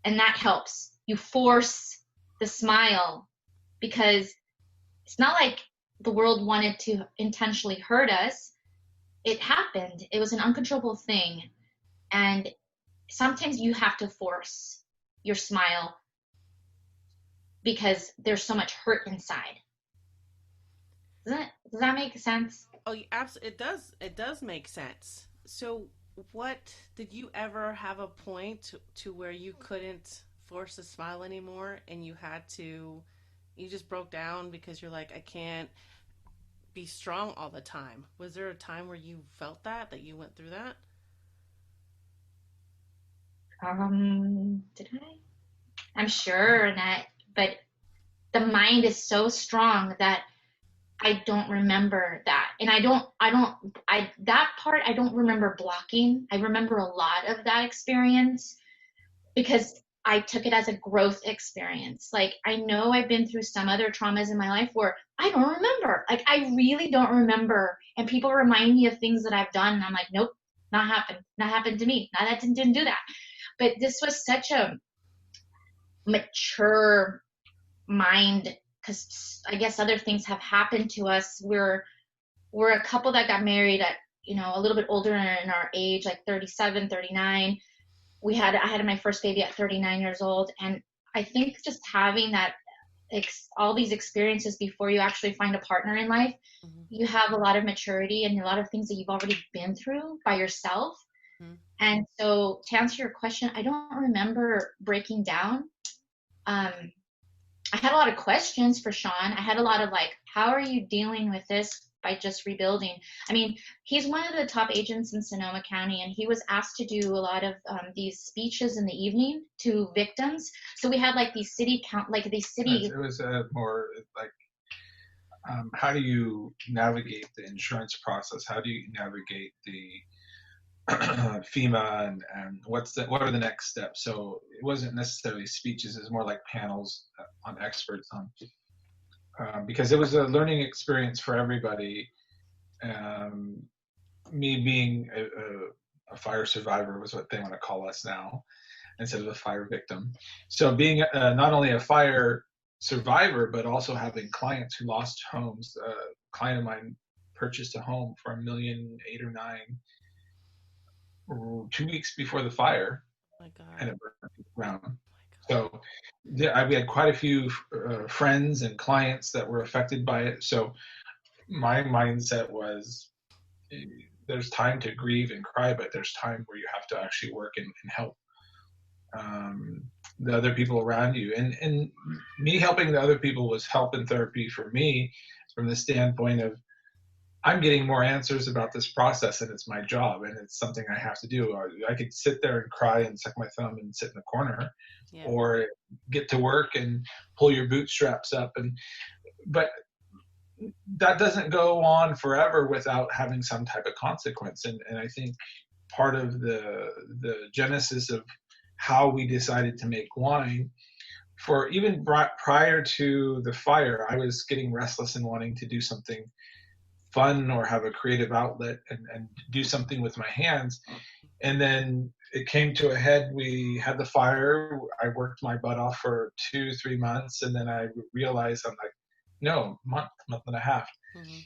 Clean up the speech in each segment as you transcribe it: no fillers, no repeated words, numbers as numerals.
and that helps. You force the smile because it's not like the world wanted to intentionally hurt us. It happened. It was an uncontrollable thing. And sometimes you have to force your smile because there's so much hurt inside. Does that make sense? Oh, absolutely. It does make sense. So, what did you ever have a point to where you couldn't force a smile anymore and you just broke down because you're like, I can't be strong all the time? Was there a time where you felt that you went through that? Did I? I'm sure that, but the mind is so strong that I don't remember that. And that part, I don't remember blocking. I remember a lot of that experience because I took it as a growth experience. Like, I know I've been through some other traumas in my life where I don't remember. Like, I really don't remember. And people remind me of things that I've done. And I'm like, nope, not happened. Not happened to me. Not that didn't do that. But this was such a mature mind because I guess other things have happened to us. We're a couple that got married at, a little bit older in our age, like 37, 39. I had my first baby at 39 years old. And I think just having that, all these experiences before you actually find a partner in life, Mm-hmm. you have a lot of maturity and a lot of things that you've already been through by yourself. Mm-hmm. And so to answer your question, I don't remember breaking down. I had a lot of questions for Shawn. I had a lot of like, how are you dealing with this by just rebuilding? I mean, he's one of the top agents in Sonoma County, and he was asked to do a lot of these speeches in the evening to victims. So we had like these city count, like these city. It was more like, how do you navigate the insurance process? How do you navigate the FEMA and what are the next steps? So it wasn't necessarily speeches; it's more like panels on experts on, because it was a learning experience for everybody. Me being a fire survivor was what they want to call us now, instead of a fire victim. So being not only a fire survivor, but also having clients who lost homes. A client of mine purchased a home for $1.8 million or $1.9 million 2 weeks before the fire, Oh my God. and it burned to the ground. Oh So we had quite a few friends and clients that were affected by it. So my mindset was, there's time to grieve and cry, but there's time where you have to actually work and help the other people around you. And me helping the other people was help and therapy for me, from the standpoint of, I'm getting more answers about this process, and it's my job, and it's something I have to do. I could sit there and cry and suck my thumb and sit in the corner, Yeah. or get to work and pull your bootstraps up. But that doesn't go on forever without having some type of consequence. And I think part of the genesis of how we decided to make wine, for even prior to the fire, I was getting restless and wanting to do something fun or have a creative outlet and do something with my hands. And then it came to a head. We had the fire. I worked my butt off for 2-3 months, and then I realized, I'm like, no, month and a half. Mm-hmm.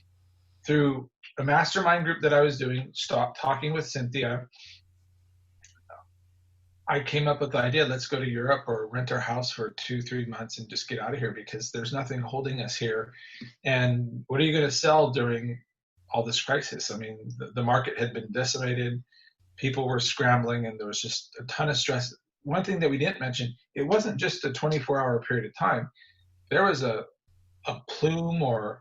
Through a mastermind group that I was doing, stopped talking with Cynthia, I came up with the idea, let's go to Europe or rent our house for 2-3 months and just get out of here, because there's nothing holding us here. And what are you going to sell during all this crisis? I mean, the market had been decimated. People were scrambling, and there was just a ton of stress. One thing that we didn't mention, it wasn't just a 24-hour period of time. There was a plume or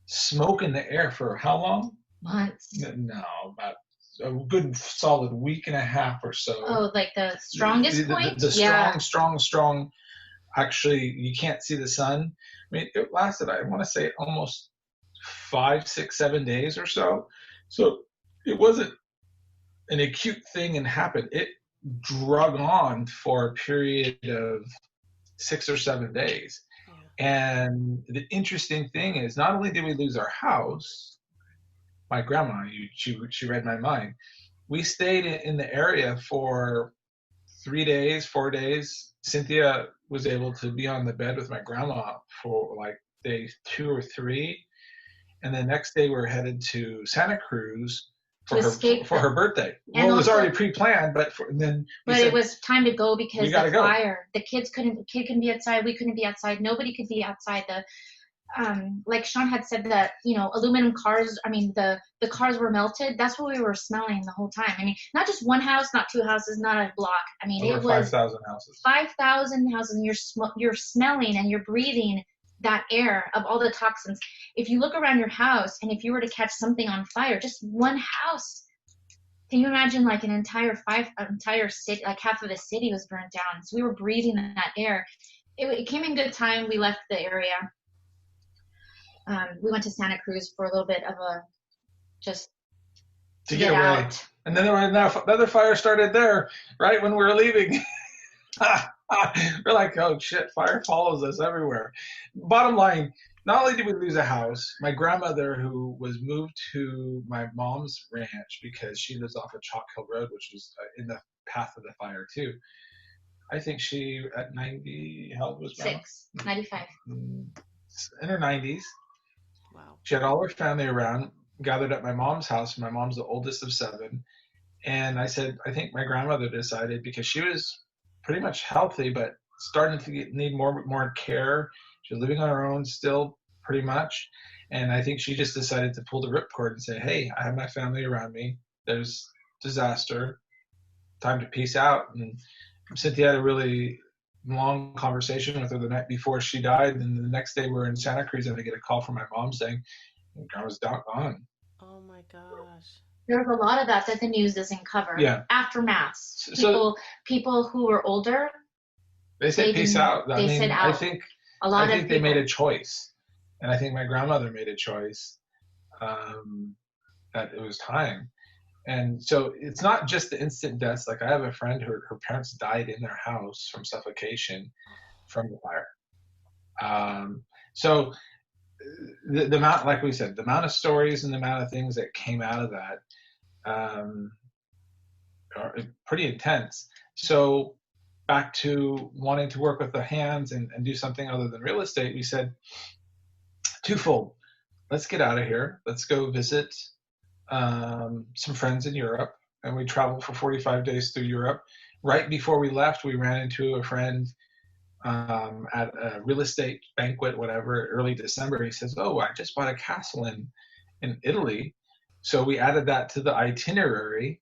smoke in the air for how long? Months. No, about a good solid week and a half or so. Oh, like the strongest point? The Yeah. strong. Actually, you can't see the sun. I mean, it lasted, I want to say, almost 5, 6, 7 days or so. So it wasn't an acute thing and happened. It drug on for a period of 6 or 7 days. Yeah. And the interesting thing is, not only did we lose our house, my grandma, she read my mind. We stayed in the area for 3 days, 4 days, Cynthia was able to be on the bed with my grandma for like day 2 or 3. And the next day we're headed to Santa Cruz to escape for her birthday. And well, it was also, already pre-planned, but then it was time to go because we gotta the go. fire. The kid couldn't be outside. We couldn't be outside. Nobody could be outside. Like Shawn had said, that aluminum cars. I mean, the cars were melted. That's what we were smelling the whole time. I mean, not just one house, not two houses, not a block. I mean, Over it was 5,000 houses. 5,000 houses, and you're smelling and you're breathing that air of all the toxins. If you look around your house, and if you were to catch something on fire, just one house, can you imagine like an entire city, like half of the city was burnt down. So we were breathing that air. It came in good time. We left the area. We went to Santa Cruz for a little bit of just to get away. Out. And then another fire started there right when we were leaving. We're like, oh shit, fire follows us everywhere. Bottom line, not only did we lose a house, my grandmother, who was moved to my mom's ranch because she lives off of Chalk Hill Road, which was in the path of the fire too. I think she, at 90, how old was Grandma? 95. In her 90s. Wow. She had all her family around, gathered at my mom's house. My mom's the oldest of 7. And I said, I think my grandmother decided, because she was pretty much healthy, but starting to need more care. She was living on her own still, pretty much. And I think she just decided to pull the ripcord and say, hey, I have my family around me. There's disaster. Time to peace out. And Cynthia had a really long conversation with her the night before she died. And the next day we were in Santa Cruz, and I get a call from my mom saying, Grandma's gone. Oh my gosh. There's a lot of that the news doesn't cover. Yeah. Aftermaths. People who were older. They said peace out. They said out. I think they made a choice. And I think my grandmother made a choice that it was time. And so it's not just the instant deaths. Like I have a friend who her parents died in their house from suffocation from the fire. So the amount, like we said, the amount of stories and the amount of things that came out of that are pretty intense. So back to wanting to work with the hands and do something other than real estate, we said twofold. Let's get out of here. Let's go visit some friends in Europe. And we traveled for 45 days through Europe. Right before we left, we ran into a friend at a real estate banquet, whatever, early December. He says, oh, I just bought a castle in Italy. So we added that to the itinerary,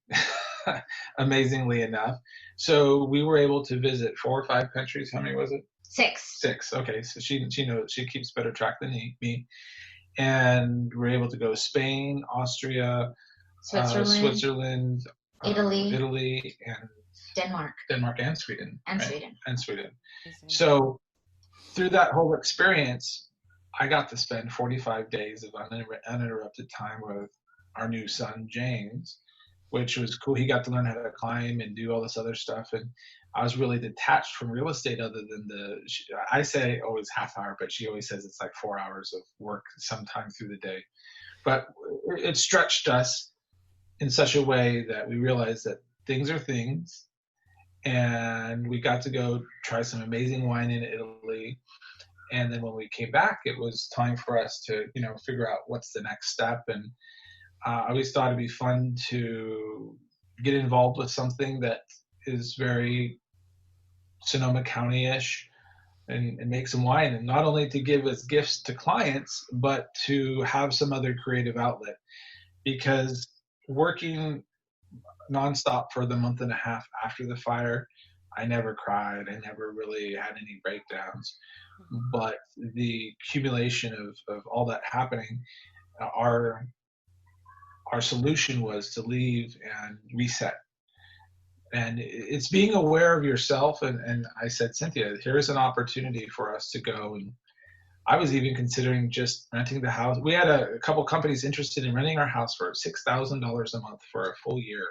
amazingly enough. So we were able to visit 4 or 5 countries. How many was it? 6. 6. Okay. So she knows, she keeps better track than me. And we're able to go Spain, Austria, Switzerland, Italy, and Denmark and Sweden. Sweden. So through that whole experience, I got to spend 45 days of uninterrupted time with our new son, James, which was cool. He got to learn how to climb and do all this other stuff. And I was really detached from real estate other than I say always half hour, but she always says it's like 4 hours of work sometime through the day. But it stretched us in such a way that we realized that things are things. And we got to go try some amazing wine in Italy. And then when we came back, it was time for us to, figure out what's the next step. And I always thought it'd be fun to get involved with something that is very Sonoma County-ish and make some wine. And not only to give as gifts to clients, but to have some other creative outlet. Because working nonstop for the month and a half after the fire, I never cried. I never really had any breakdowns. But the accumulation of all that happening, our solution was to leave and reset. And it's being aware of yourself. And I said, Cynthia, here's an opportunity for us to go. And I was even considering just renting the house. We had a couple companies interested in renting our house for $6,000 a month for a full year.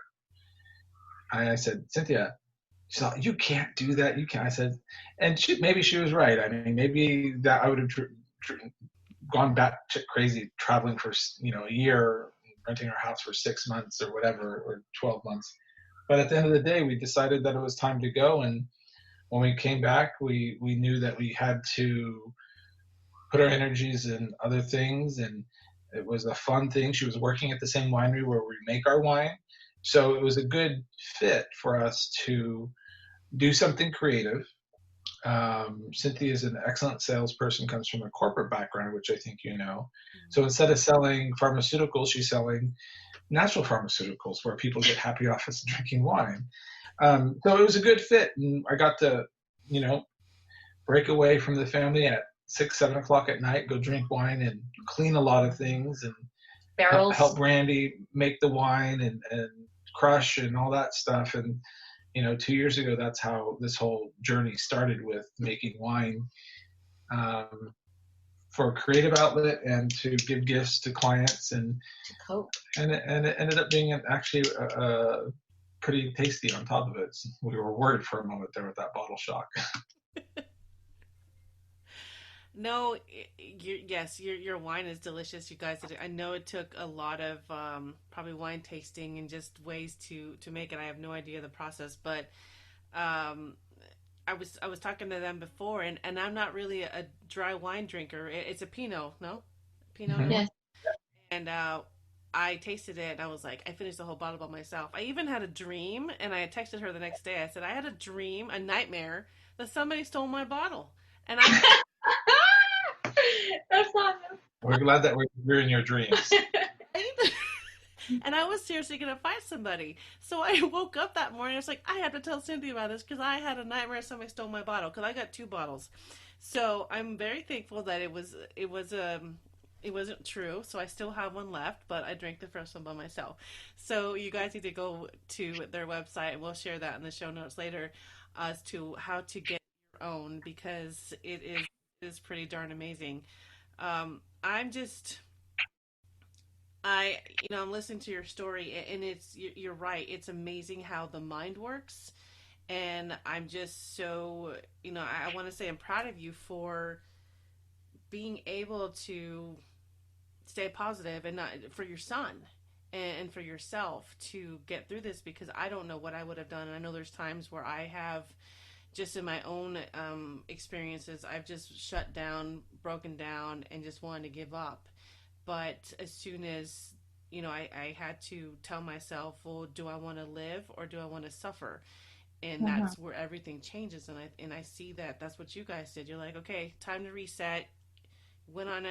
I said, Cynthia, she's like, you can't do that. You can't. I said, and maybe she was right. I mean, maybe that I would have gone back to crazy traveling for a year, renting our house for 6 months or whatever, or 12 months. But at the end of the day, we decided that it was time to go. And when we came back, we knew that we had to put our energies in other things. And it was a fun thing. She was working at the same winery where we make our wine. So it was a good fit for us to do something creative. Cynthia is an excellent salesperson, comes from a corporate background, which I think you know. So instead of selling pharmaceuticals, she's selling natural pharmaceuticals where people get happy off us drinking wine. So it was a good fit, and I got to, you know, break away from the family at 6, 7 o'clock at night, go drink wine and clean a lot of things, and help Barrels. Brandy make the wine and crush and all that stuff. And 2 years ago, that's how this whole journey started, with making wine for a creative outlet and to give gifts to clients, and To cope. and it ended up being actually pretty tasty on top of it. We were worried for a moment there with that bottle shock. No, yes, your wine is delicious, you guys. I know it took a lot of probably wine tasting and just ways to make it. I have no idea the process, but I was talking to them before, and I'm not really a dry wine drinker. It's a Pinot, no, Pinot. Mhm. Yes. And I tasted it, and I was like, I finished the whole bottle by myself. I even had a dream, and I texted her the next day. I said I had a dream, a nightmare, that somebody stole my bottle, and I That's awesome. We're glad that we're in your dreams. and I was seriously gonna fight somebody. So I woke up that morning. I was like, I have to tell Cynthia about this because I had a nightmare somebody stole my bottle, because I got 2 bottles. So I'm very thankful that it wasn't true. So I still have one left, but I drank the first one by myself. So you guys need to go to their website, and we'll share that in the show notes later, as to how to get your own, because it is pretty darn amazing. I'm just I'm listening to your story, and you're right. It's amazing how the mind works, and I'm just so I want to say I'm proud of you for being able to stay positive, and not for your son and for yourself to get through this, because I don't know what I would have done. And I know there's times where I have, just in my own experiences, I've just shut down, broken down, and just wanted to give up. But as soon as I had to tell myself, well, do I want to live or do I want to suffer? And Mhm. that's where everything changes. And I see that that's what you guys did. You're like, okay, time to reset. Went on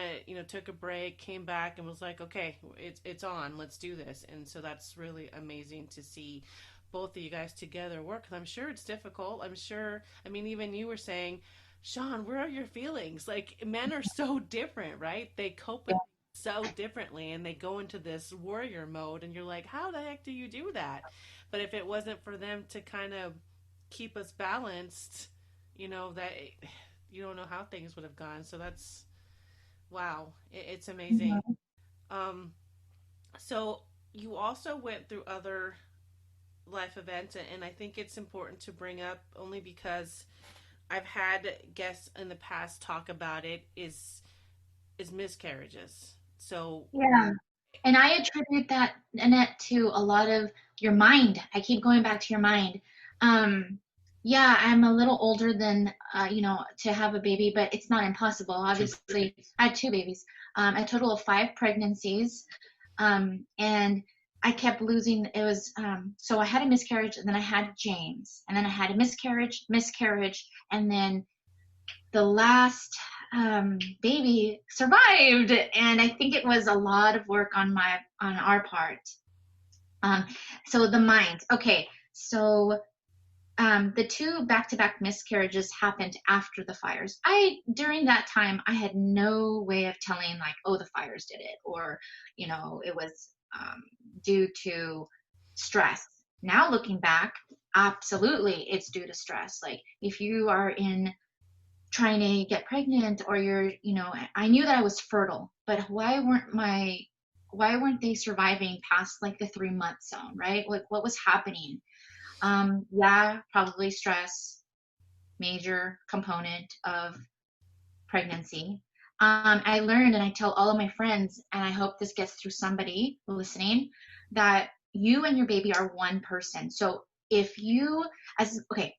took a break, came back, and was like, okay, it's on. Let's do this. And so that's really amazing to see both of you guys together work. 'Cause I'm sure it's difficult. I'm sure. I mean, even you were saying, Shawn, where are your feelings? Like, men are so different, right? They cope with things so differently, and they go into this warrior mode, and you're like, how the heck do you do that? But if it wasn't for them to kind of keep us balanced, that you don't know how things would have gone. So that's wow, it's amazing. Mhm. Um, so you also went through other life events, and I think it's important to bring up, only because I've had guests in the past talk about it, is miscarriages. So Yeah. And I attribute that, Annette, to a lot of your mind. I keep going back to your mind. Um, yeah, I'm a little older than, to have a baby, but it's not impossible. Obviously, I had 2 babies, a total of 5 pregnancies. And I kept losing. It was, so I had a miscarriage, and then I had James, and then I had a miscarriage, and then the last baby survived, and I think it was a lot of work on our part. Um, so the mind. Okay, so the 2 back-to-back miscarriages happened after the fires. During that time, I had no way of telling, like, oh, the fires did it, or it was due to stress. Now looking back, absolutely, it's due to stress. Like, if you are in trying to get pregnant, or I knew that I was fertile, but why weren't they surviving past, like, the 3 month zone, right? Like, what was happening? Yeah, probably stress, major component of pregnancy. I learned, and I tell all of my friends, and I hope this gets through somebody listening, that you and your baby are one person. So if you, as okay,